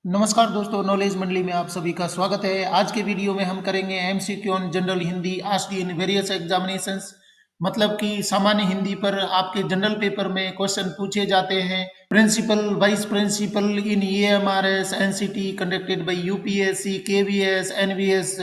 नमस्कार दोस्तों, नॉलेज मंडली में आप सभी का स्वागत है। आज के वीडियो में हम करेंगे MCQ on general Hindi asked in various examinations. मतलब कि सामान्य हिंदी पर आपके जनरल पेपर में क्वेश्चन पूछे जाते हैं। Principal vice principal in AMRS NCT conducted by UPSC KVS NVS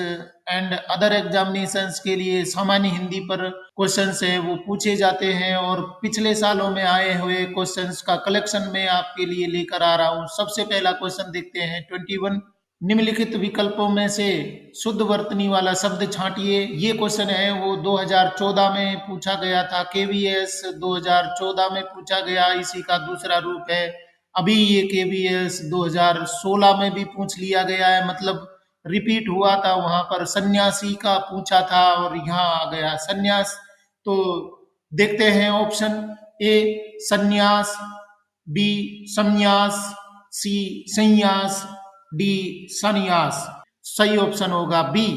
and other examinations के लिए सामान्य हिंदी पर क्वेश्चंस है वो पूछे जाते हैं और पिछले सालों में आए हुए क्वेश्चंस का कलेक्शन मैं आपके लिए लेकर आ रहा हूं। सबसे पहला क्वेश्चन देखते हैं 21। निम्नलिखित विकल्पों में से शुद्ध वर्तनी वाला शब्द छांटिए। ये क्वेश्चन है वो 2014 में पूछा गया था, केवीएस 2014 में पूछा गया, इसी का दूसरा रूप है। अभी ये केवीएस 2016 में भी पूछ लिया गया है, मतलब रिपीट हुआ था। वहां पर सन्यासी का पूछा था और यहाँ आ गया सन्यास। तो देखते हैं ऑप्शन ए सन्यास, बी संन्यास, सी संन्यास, डी सन्यास। सही ऑप्शन होगा बी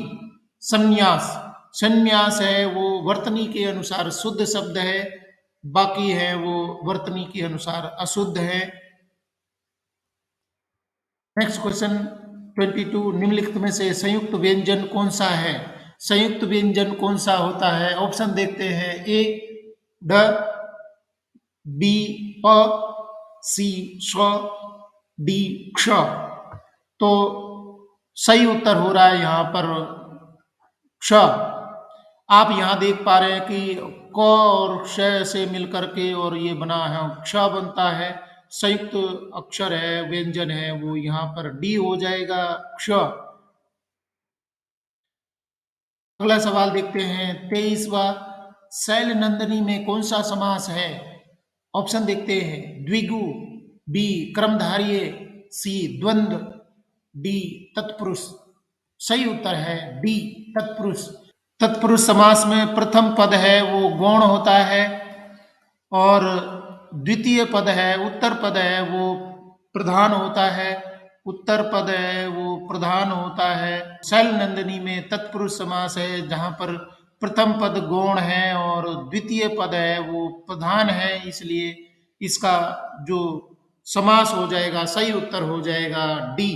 संन्यास। संन्यास है वो वर्तनी के अनुसार शुद्ध शब्द है, बाकी है वो वर्तनी के अनुसार अशुद्ध है। Next question 22। निम्नलिखित में से संयुक्त व्यंजन कौन सा है? संयुक्त व्यंजन कौन सा होता है? ऑप्शन देखते हैं। ए ड, बी प, सी श, डी क्ष। तो सही उत्तर हो रहा है यहाँ पर क्ष। आप यहाँ देख पा रहे हैं कि क और क्ष से मिलकर के और ये बना है क्ष बनता है। संयुक्त अक्षर है, व्यंजन है, वो यहाँ पर डी हो जाएगा क्ष। अगला सवाल देखते हैं 23वां। शैल नंदनी में कौन सा समास है? ऑप्शन देखते हैं। द्विगु, बी क्रमधारय, सी द्वंद्व, डी तत्पुरुष। सही उत्तर है डी तत्पुरुष। तत्पुरुष समास में प्रथम पद है वो गौण होता है और द्वितीय पद है, उत्तर पद है वो प्रधान होता है। उत्तर पद है वो प्रधान होता है। शैल नंदिनी में तत्पुरुष समास है जहां पर प्रथम पद गौण है और द्वितीय पद है वो प्रधान है, इसलिए इसका जो समास हो जाएगा सही उत्तर हो जाएगा डी।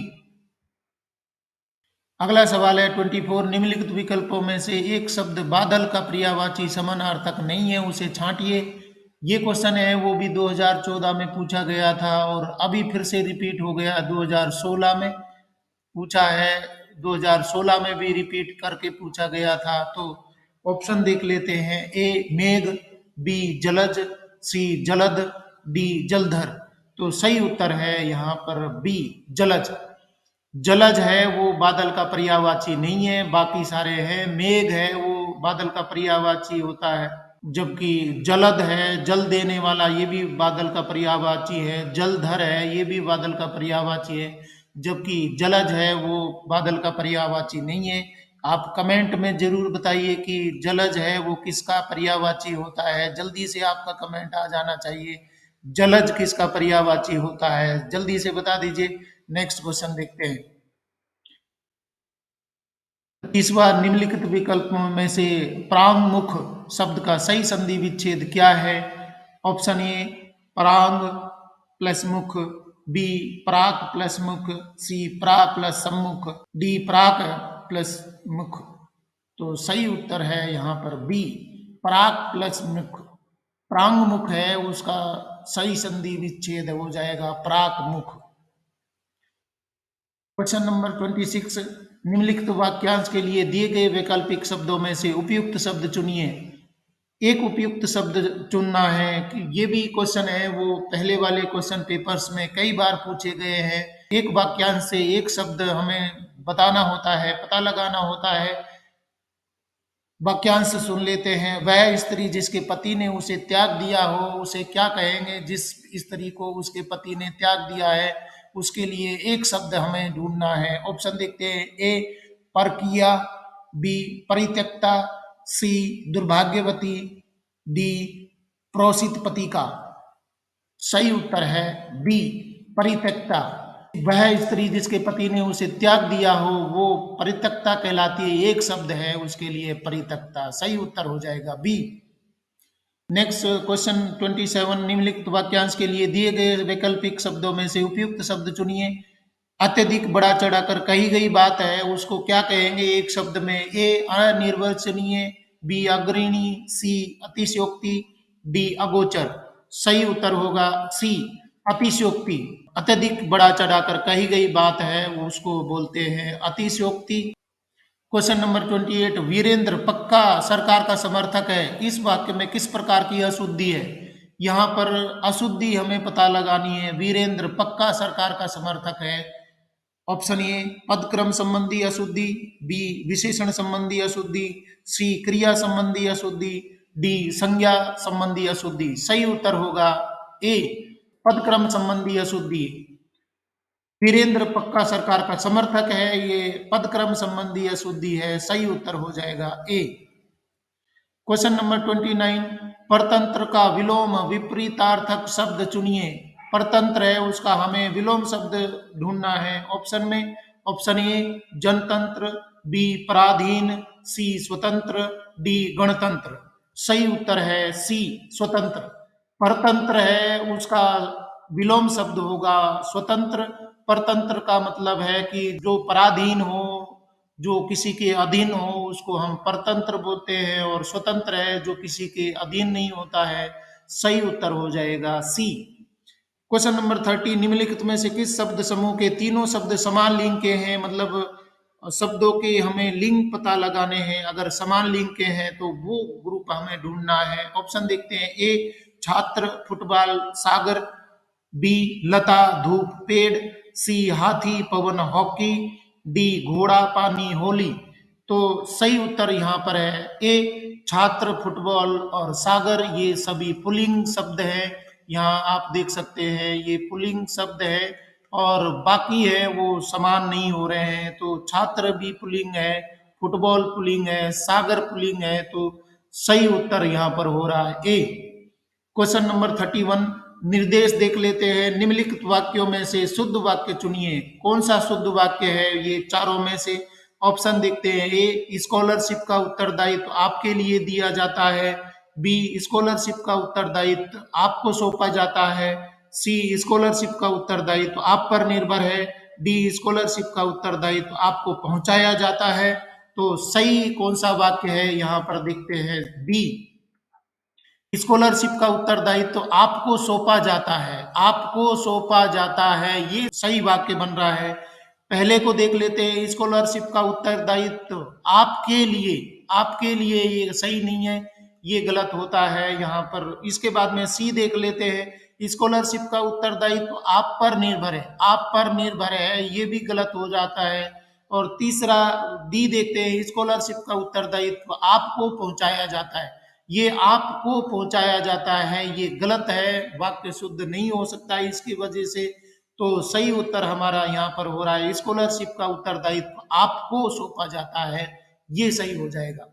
अगला सवाल है 24। निम्नलिखित विकल्पों में से एक शब्द बादल का पर्यायवाची समानार्थक नहीं है, उसे छांटिए। ये क्वेश्चन है वो भी 2014 में पूछा गया था और अभी फिर से रिपीट हो गया 2016 में पूछा है। 2016 में भी रिपीट करके पूछा गया था। तो ऑप्शन देख लेते हैं। ए मेघ, बी जलज, सी जलद, डी जलधर। तो सही उत्तर है यहाँ पर बी जलज। जलज है वो बादल का पर्यायवाची नहीं है, बाकी सारे हैं। मेघ है वो बादल का पर्यायवाची होता है, जबकि जलद है जल देने वाला, ये भी बादल का पर्यायवाची है। जलधर है ये भी बादल का पर्यायवाची है, जबकि जलज है वो बादल का पर्यायवाची नहीं है। आप कमेंट में जरूर बताइए कि जलज है वो किसका पर्यायवाची होता है। जल्दी से आपका कमेंट आ जाना चाहिए, जलज किसका पर्यायवाची होता है, जल्दी से बता दीजिए। नेक्स्ट क्वेश्चन देखते हैं। तीसवा। निम्नलिखित विकल्पों में से प्रांगमुख शब्द का सही संधि विच्छेद क्या है? ऑप्शन ए प्रांग प्लस मुख, बी प्राक प्लस मुख, सी प्रा प्लस सम्मुख, डी प्राक प्लस मुख। तो सही उत्तर है यहाँ पर बी प्राक प्लस मुख। प्रांग मुख है उसका सही संधि विच्छेद हो जाएगा प्राक मुख। Question number 26। निम्नलिखित वाक्यांश के लिए दिए गए वैकल्पिक शब्दों में से उपयुक्त शब्द चुनिए। एक उपयुक्त शब्द चुनना है कि ये भी क्वेश्चन है वो पहले वाले क्वेश्चन पेपर्स में कई बार पूछे गए हैं। एक वाक्यांश से एक शब्द हमें बताना होता है, पता लगाना होता है। वाक्यांश सुन लेते हैं। वह स्त्री जिसके पति ने उसे त्याग दिया हो उसे क्या कहेंगे? जिस स्त्री को उसके पति ने त्याग दिया है उसके लिए एक शब्द हमें ढूंढना है। ऑप्शन देखते हैं। ए परकिया, बी परित्यक्ता, सी दुर्भाग्यवती, डी प्रोसित पति का। सही उत्तर है बी परित्यक्ता। वह स्त्री जिसके पति ने उसे त्याग दिया हो वो परित्यक्ता कहलाती है, एक शब्द है उसके लिए परित्यक्ता। सही उत्तर हो जाएगा बी। Next question 27। निम्नलिखित वाक्यांश के लिए दिए गए वैकल्पिक शब्दों में से उपयुक्त शब्द चुनिए। अत्यधिक बढ़ा चढ़ाकर कही गई बात है उसको क्या कहेंगे एक शब्द में? ए अनिर्वचनीय, बी अग्रणी, सी अतिशयोक्ति, डी अगोचर। सही उत्तर होगा सी अतिशयोक्ति। अत्यधिक बढ़ा चढ़ाकर कही गई बात है वो उसको बोलते हैं अतिशयोक्ति। क्वेश्चन नंबर 28, वीरेंद्र पक्का सरकार का समर्थक है, इस वाक्य में किस प्रकार की अशुद्धि है? यहाँ पर अशुद्धि हमें पता लगानी है। वीरेंद्र पक्का सरकार का समर्थक है। ऑप्शन ए पदक्रम संबंधी अशुद्धि, बी विशेषण संबंधी अशुद्धि, सी क्रिया संबंधी अशुद्धि, डी संज्ञा संबंधी अशुद्धि। सही उत्तर होगा ए पदक्रम संबंधी अशुद्धि। वीरेंद्र पक्का सरकार का समर्थक है, ये पदक्रम संबंधी अशुद्धि है। सही उत्तर हो जाएगा ए। क्वेश्चन नंबर 29, परतंत्र का विलोम विपरीतार्थक शब्द चुनिए। परतंत्र है उसका हमें विलोम शब्द ढूंढना है ऑप्शन में। ऑप्शन ए जनतंत्र, बी पराधीन, सी स्वतंत्र, डी गणतंत्र। सही उत्तर है सी स्वतंत्र। परतंत्र है उसका विलोम शब्द होगा स्वतंत्र। परतंत्र का मतलब है कि जो पराधीन हो, जो किसी के अधीन हो उसको हम परतंत्र बोलते हैं, और स्वतंत्र है जो किसी के अधीन नहीं होता है। सही उत्तर हो जाएगा सी। क्वेश्चन नंबर 30, निम्नलिखित में से किस शब्द समूह के तीनों शब्द समान लिंग के हैं? मतलब शब्दों के हमें लिंग पता लगाने हैं। अगर समान लिंग के हैं तो वो ग्रुप हमें ढूंढना है। ऑप्शन देखते हैं। ए छात्र फुटबॉल सागर, बी लता धूप पेड़, सी हाथी पवन हॉकी, डी घोड़ा पानी होली। तो सही उत्तर यहाँ पर है ए छात्र फुटबॉल और सागर, ये सभी पुल्लिंग शब्द हैं। यहाँ आप देख सकते हैं ये पुल्लिंग शब्द है, और बाकी है वो समान नहीं हो रहे हैं। तो छात्र भी पुल्लिंग है, फुटबॉल पुल्लिंग है, सागर पुल्लिंग है। तो सही उत्तर यहाँ पर हो रहा है ए। क्वेश्चन नंबर 31, निर्देश देख लेते हैं। निम्नलिखित वाक्यों में से शुद्ध वाक्य चुनिए। कौन सा शुद्ध वाक्य है ये चारों में से? ऑप्शन देखते हैं। ए स्कॉलरशिप का उत्तरदायित्व आपके लिए दिया जाता है, बी स्कॉलरशिप का उत्तरदायित्व आपको सौंपा जाता है, सी स्कॉलरशिप का उत्तरदायित्व आप पर निर्भर है, डी स्कॉलरशिप का उत्तरदायित्व आपको पहुंचाया जाता है। तो सही कौन सा वाक्य है यहाँ पर देखते हैं। बी स्कॉलरशिप का उत्तरदायित्व तो आपको सौंपा जाता है, आपको सौंपा जाता है, ये सही वाक्य बन रहा है। पहले को देख लेते हैं। स्कॉलरशिप का उत्तरदायित्व तो आपके लिए, आपके लिए ये सही नहीं है, ये गलत होता है यहाँ पर। इसके बाद में सी देख लेते हैं। स्कॉलरशिप का उत्तरदायित्व तो आप पर निर्भर है, आप पर निर्भर है, ये भी गलत हो जाता है। और तीसरा डी देखते हैं। स्कॉलरशिप का उत्तरदायित्व आपको पहुंचाया जाता है, ये आपको पहुंचाया जाता है, ये गलत है, वाक्य शुद्ध नहीं हो सकता इसकी वजह से। तो सही उत्तर हमारा यहाँ पर हो रहा है स्कॉलरशिप का उत्तरदायित्व आपको सौंपा जाता है, ये सही हो जाएगा।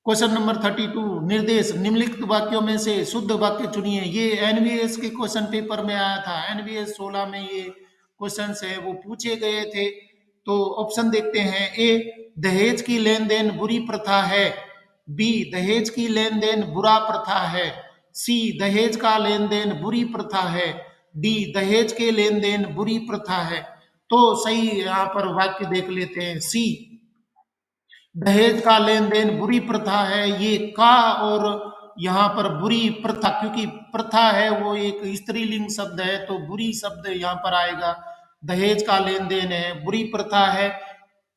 क्वेश्चन नंबर 32, निर्देश निम्नलिखित वाक्यों में से शुद्ध वाक्य चुनिए। ये एनवीएस के क्वेश्चन पेपर में आया था, एनवीएस 16 में ये क्वेश्चन है वो पूछे गए थे। तो ऑप्शन देखते हैं। ए दहेज की लेन देन बुरी प्रथा है, बी दहेज की लेन देन बुरा प्रथा है, सी दहेज का लेन देन बुरी प्रथा है, डी दहेज के लेन देन बुरी प्रथा है। तो सही यहाँ पर वाक्य देख लेते हैं। सी दहेज का लेन देन बुरी प्रथा है, ये का और यहाँ पर बुरी प्रथा, क्योंकि प्रथा है वो एक स्त्रीलिंग शब्द है तो बुरी शब्द यहाँ पर आएगा। दहेज का लेन देन है, बुरी प्रथा है।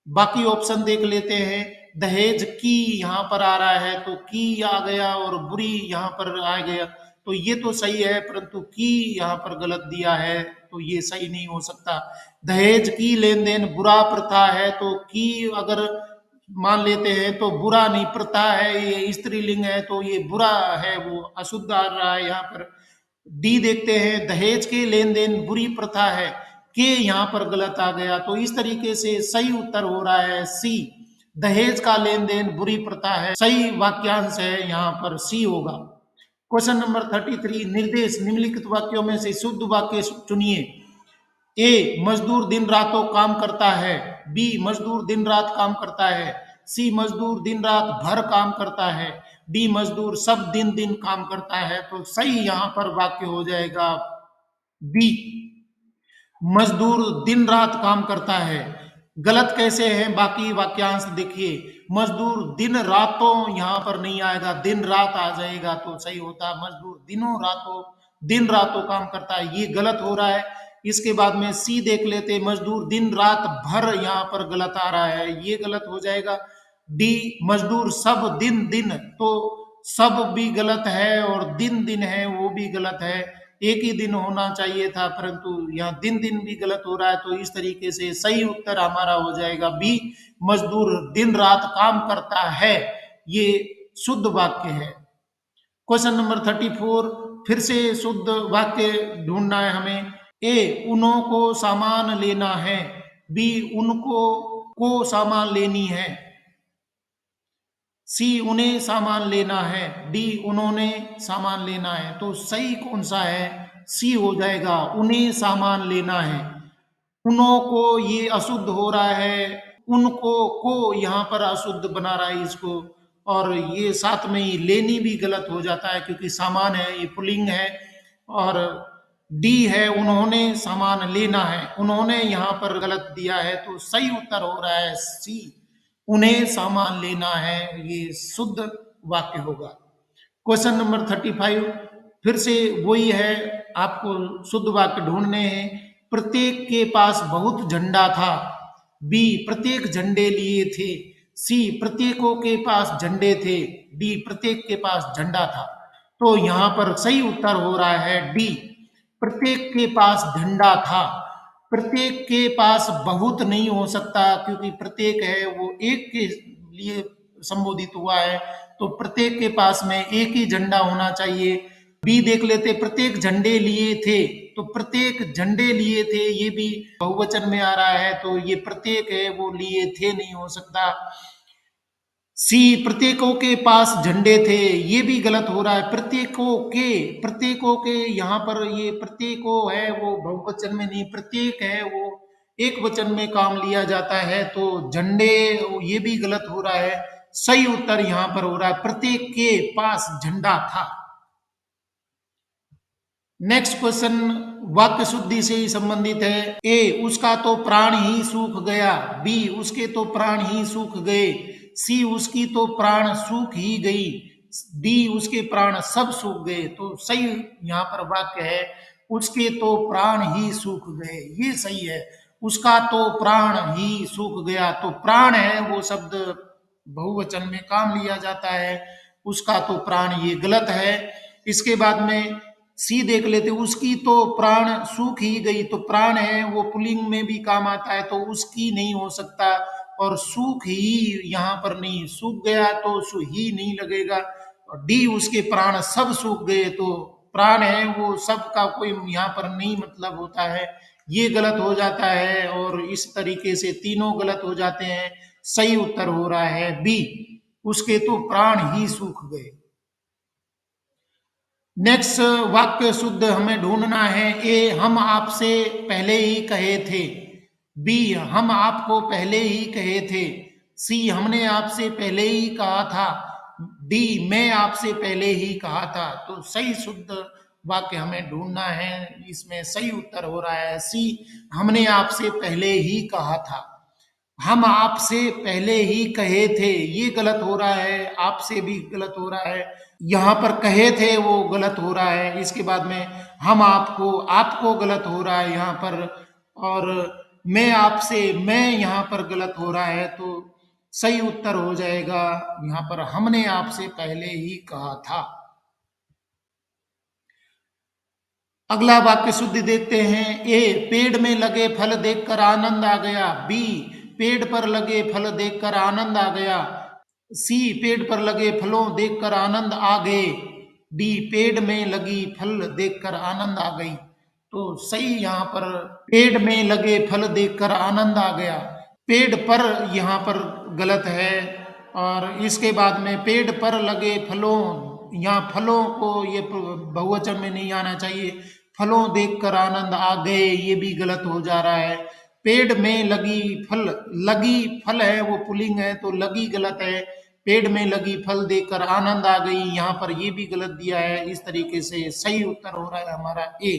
बाकी ऑप्शन देख लेते हैं। दहेज की यहाँ पर आ रहा है तो की आ गया, और बुरी यहाँ पर आ गया, तो ये तो सही है, परंतु की यहाँ पर गलत दिया है तो ये सही नहीं हो सकता। दहेज की लेन देन बुरा प्रथा है, तो की अगर मान लेते हैं तो बुरा नहीं, प्रथा है, ये स्त्रीलिंग है तो ये बुरा है, वो अशुद्ध आ रहा है यहाँ पर। डी देखते हैं। दहेज के लेन देन बुरी प्रथा है, के यहाँ पर गलत आ गया, तो इस तरीके से सही उत्तर हो रहा है सी दहेज का लेन देन बुरी प्रथा है। सही वाक्यांश है यहाँ पर सी होगा। क्वेश्चन नंबर 33, निर्देश निम्नलिखित वाक्यों में से शुद्ध वाक्य चुनिए। ए मजदूर दिन रातों काम करता है, बी मजदूर दिन रात काम करता है, सी मजदूर दिन रात भर काम करता है, डी मजदूर सब दिन दिन काम करता है। तो सही यहाँ पर वाक्य हो जाएगा बी मजदूर दिन रात काम करता है। गलत कैसे है, बाकी वाक्यांश देखिए। मजदूर दिन रातों यहाँ पर नहीं आएगा, दिन रात आ जाएगा तो सही होता। मजदूर दिनों रातों, दिन रातों काम करता है, ये गलत हो रहा है। इसके बाद में सी देख लेते, मजदूर दिन रात भर, यहाँ पर गलत आ रहा है, ये गलत हो जाएगा। डी, मजदूर सब दिन दिन, तो सब भी गलत है और दिन दिन है वो भी गलत है। एक ही दिन होना चाहिए था, परंतु यहाँ दिन दिन भी गलत हो रहा है। तो इस तरीके से सही उत्तर हमारा हो जाएगा बी, मजदूर दिन रात काम करता है, ये शुद्ध वाक्य है। क्वेश्चन नंबर 34, फिर से शुद्ध वाक्य ढूंढना है हमें। ए, उन्हों को सामान लेना है। बी, उनको को सामान लेनी है। सी, उन्हें सामान लेना है। डी, उन्होंने सामान लेना है। तो सही कौन सा है, सी हो जाएगा, उन्हें सामान लेना है। उन्हों को ये अशुद्ध हो रहा है, उनको को यहाँ पर अशुद्ध बना रहा है इसको, और ये साथ में ही लेनी भी गलत हो जाता है क्योंकि सामान है, ये पुल्लिंग है। और डी है, उन्होंने सामान लेना है, उन्होंने यहाँ पर गलत दिया है, तो सही उत्तर हो रहा है सी, उन्हें सामान लेना है, ये शुद्ध वाक्य होगा। क्वेश्चन नंबर 35, फिर से वही है, आपको शुद्ध वाक्य ढूंढने हैं। प्रत्येक के पास बहुत झंडा था। बी, प्रत्येक झंडे लिए थे। सी, प्रत्येकों के पास झंडे थे। डी, प्रत्येक के पास झंडा था। तो यहाँ पर सही उत्तर हो रहा है डी, प्रत्येक के पास झंडा था। प्रत्येक के पास बहुत नहीं हो सकता क्योंकि प्रत्येक है वो एक के लिए संबोधित हुआ है, तो प्रत्येक के पास में एक ही झंडा होना चाहिए। बी देख लेते, प्रत्येक झंडे लिए थे, तो प्रत्येक झंडे लिए थे ये भी बहुवचन में आ रहा है, तो ये प्रत्येक है वो लिए थे नहीं हो सकता। सी, प्रत्येकों के पास झंडे थे, ये भी गलत हो रहा है। प्रत्येकों के यहाँ पर ये प्रत्येकों है वो बहुवचन में नहीं, प्रत्येक है वो एक वचन में काम लिया जाता है, तो झंडे ये भी गलत हो रहा है। सही उत्तर यहाँ पर हो रहा है, प्रत्येक के पास झंडा था। नेक्स्ट क्वेश्चन वाक्य शुद्धि से ही संबंधित है। ए, उसका तो प्राण ही सूख गया। बी, उसके तो प्राण ही सूख गए। सी, उसकी तो प्राण सूख ही गई। डी, उसके प्राण सब सूख गए। तो सही यहाँ पर वाक्य है, उसके तो प्राण ही सूख गए, ये सही है। उसका तो प्राण ही सूख गया, तो प्राण है वो शब्द बहुवचन में काम लिया जाता है, उसका तो प्राण, ये गलत है। इसके बाद में सी देख लेते, उसकी तो प्राण सूख ही गई, तो प्राण है वो पुल्लिंग में भी काम आता है, तो उसकी नहीं हो सकता। और सूख ही यहाँ पर नहीं, सूख गया तो सु ही नहीं लगेगा। और डी, उसके प्राण सब सूख गए, तो प्राण है वो सब का कोई यहाँ पर नहीं मतलब होता है, ये गलत हो जाता है। और इस तरीके से तीनों गलत हो जाते हैं। सही उत्तर हो रहा है बी, उसके तो प्राण ही सूख गए। नेक्स्ट वाक्य शुद्ध हमें ढूंढना है। ए, हम आपसे पहले ही कहे थे। बी, हम आपको पहले ही कहे थे। सी, हमने आपसे पहले ही कहा था। डी, मैं आपसे पहले ही कहा था। तो सही शुद्ध वाक्य हमें ढूंढना है, इसमें सही उत्तर हो रहा है सी, हमने आपसे पहले ही कहा था। हम आपसे पहले ही कहे थे, ये गलत हो रहा है, आपसे भी गलत हो रहा है। यहाँ पर कहे थे वो गलत हो रहा है। इसके बाद में हम आपको, आपको गलत हो रहा है यहाँ पर। और मैं आपसे, मैं यहाँ पर गलत हो रहा है, तो सही उत्तर हो जाएगा यहाँ पर, हमने आपसे पहले ही कहा था। अगला वाक्य शुद्धि देखते हैं। ए, पेड़ में लगे फल देखकर आनंद आ गया। बी, पेड़ पर लगे फल देखकर आनंद आ गया। सी, पेड़ पर लगे फलों देखकर आनंद आ गए। डी, पेड़ में लगी फल देखकर आनंद आ गई। तो सही यहाँ पर पेड़ में लगे फल देखकर आनंद आ गया, पेड़ पर यहाँ पर गलत है। और इसके बाद में पेड़ पर लगे फलों, यहाँ फलों को ये बहुवचन में नहीं आना चाहिए, फलों देखकर आनंद आ गए, ये भी गलत हो जा रहा है। पेड़ में लगी फल, लगी फल है वो पुल्लिंग है, तो लगी गलत है। पेड़ में लगी फल देखकर आनंद आ गई, यहाँ पर ये भी गलत दिया है। इस तरीके से सही उत्तर हो रहा है हमारा ए।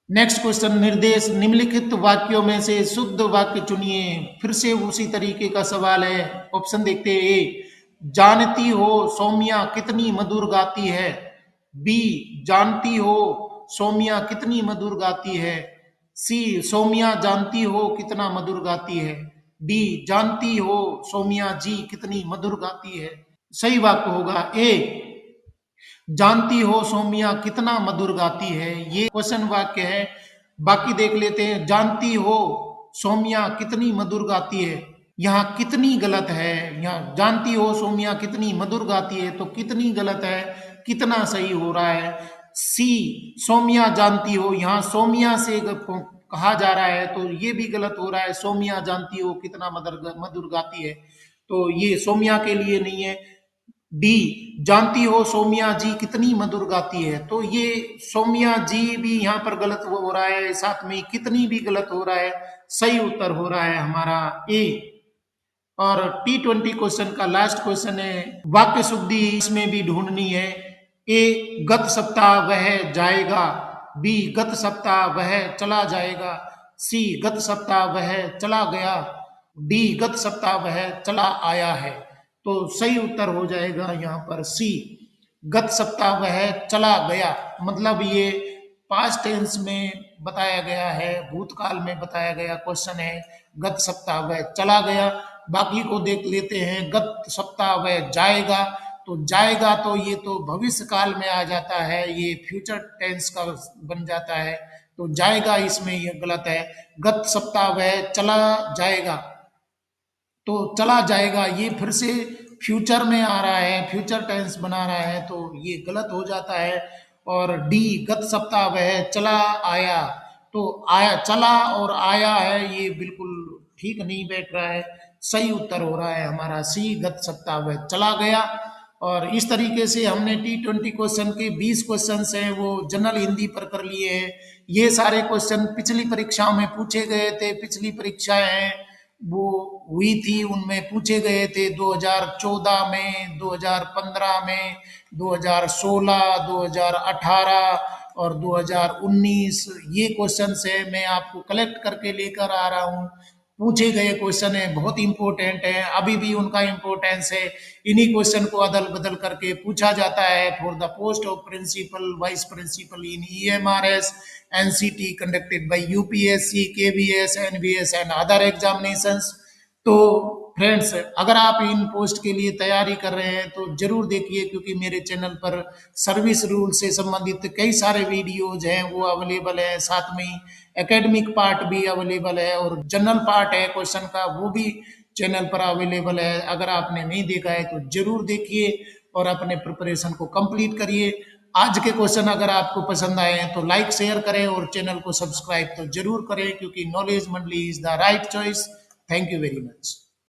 नेक्स्ट क्वेश्चन, निर्देश निम्नलिखित वाक्यों में से शुद्ध वाक्य चुनिए। फिर से उसी तरीके का सवाल है। ऑप्शन देखते हैं। ए, जानती हो सौम्या कितनी मधुर गाती है। बी, जानती हो सौम्या कितनी मधुर गाती है। सी, सौम्या जानती हो कितना मधुर गाती है। डी, जानती हो सौम्या जी कितनी मधुर गाती है। सही वाक्य होगा ए, जानती हो सौम्या कितना मधुर गाती है। ये क्वेश्चन वाक्य है। बाकी देख लेते हैं। जानती हो सौम्या कितनी मधुर गाती है, यहाँ कितनी गलत है। यहाँ जानती हो सौम्या कितनी मधुर गाती है, तो कितनी गलत है, कितना सही हो रहा है। सी, सौम्या जानती हो, यहाँ सौम्या से कहा जा रहा है, तो ये भी गलत हो रहा है। सौम्या जानती हो कितना मधुर मधुर गाती है, तो ये सौम्या के लिए नहीं है। डी, जानती हो सौम्या जी कितनी मधुर गाती है, तो ये सौम्या जी भी यहाँ पर गलत हो रहा है, साथ में कितनी भी गलत हो रहा है। सही उत्तर हो रहा है हमारा ए। और T20 क्वेश्चन का लास्ट क्वेश्चन है, वाक्य शुद्धि इसमें भी ढूंढनी है। ए, गत सप्ताह वह जाएगा। बी, गत सप्ताह वह चला जाएगा। सी, गत सप्ताह वह चला गया। डी, गत सप्ताह वह चला आया है। तो सही उत्तर हो जाएगा यहाँ पर सी, गत सप्ताह वह चला गया। मतलब ये पास्ट टेंस में बताया गया है, भूतकाल में बताया गया क्वेश्चन है। गत सप्ताह वह चला गया। बाकी को देख लेते हैं। गत सप्ताह वह जाएगा, तो जाएगा तो ये तो भविष्य काल में आ जाता है, ये फ्यूचर टेंस का बन जाता है, तो जाएगा इसमें ये गलत है। गत सप्ताह वह चला जाएगा, तो चला जाएगा ये फिर से फ्यूचर में आ रहा है, फ्यूचर टेंस बना रहा है, तो ये गलत हो जाता है। और डी, गत सप्ताह वह चला आया, तो आया, चला और आया है, ये बिल्कुल ठीक नहीं बैठ रहा है। सही उत्तर हो रहा है हमारा सी, गत सप्ताह वह चला गया। और इस तरीके से हमने T20 क्वेश्चन के 20 क्वेश्चन हैं वो जनरल हिंदी पर कर लिए हैं। ये सारे क्वेश्चन पिछली परीक्षाओं में पूछे गए थे। पिछली परीक्षाएं हैं वो हुई थी, उनमें पूछे गए थे 2014 में, 2015 में, 2016, 2018 और 2019। ये क्वेश्चन है मैं आपको कलेक्ट करके लेकर आ रहा हूँ। पूछे गए क्वेश्चन है, बहुत इंपॉर्टेंट है, अभी भी उनका इंपॉर्टेंस है। इन्हीं क्वेश्चन को अदल बदल करके पूछा जाता है for the post of principal vice principal in EMRS NCT conducted by UPSC, KVS, NVS and other examinations. तो फ्रेंड्स, अगर आप इन पोस्ट के लिए तैयारी कर रहे हैं तो जरूर देखिए, क्योंकि मेरे चैनल पर सर्विस रूल से संबंधित कई सारे वीडियोज हैं वो अवेलेबल है। साथ में एकेडमिक पार्ट भी अवेलेबल है और जनरल पार्ट है क्वेश्चन का, वो भी चैनल पर अवेलेबल है। अगर आपने नहीं देखा है तो जरूर देखिए और अपने प्रिपरेशन को कंप्लीट करिए। आज के क्वेश्चन अगर आपको पसंद आए हैं तो लाइक शेयर करें और चैनल को सब्सक्राइब तो जरूर करें, क्योंकि नॉलेज मंडली is the right choice. Thank you very much.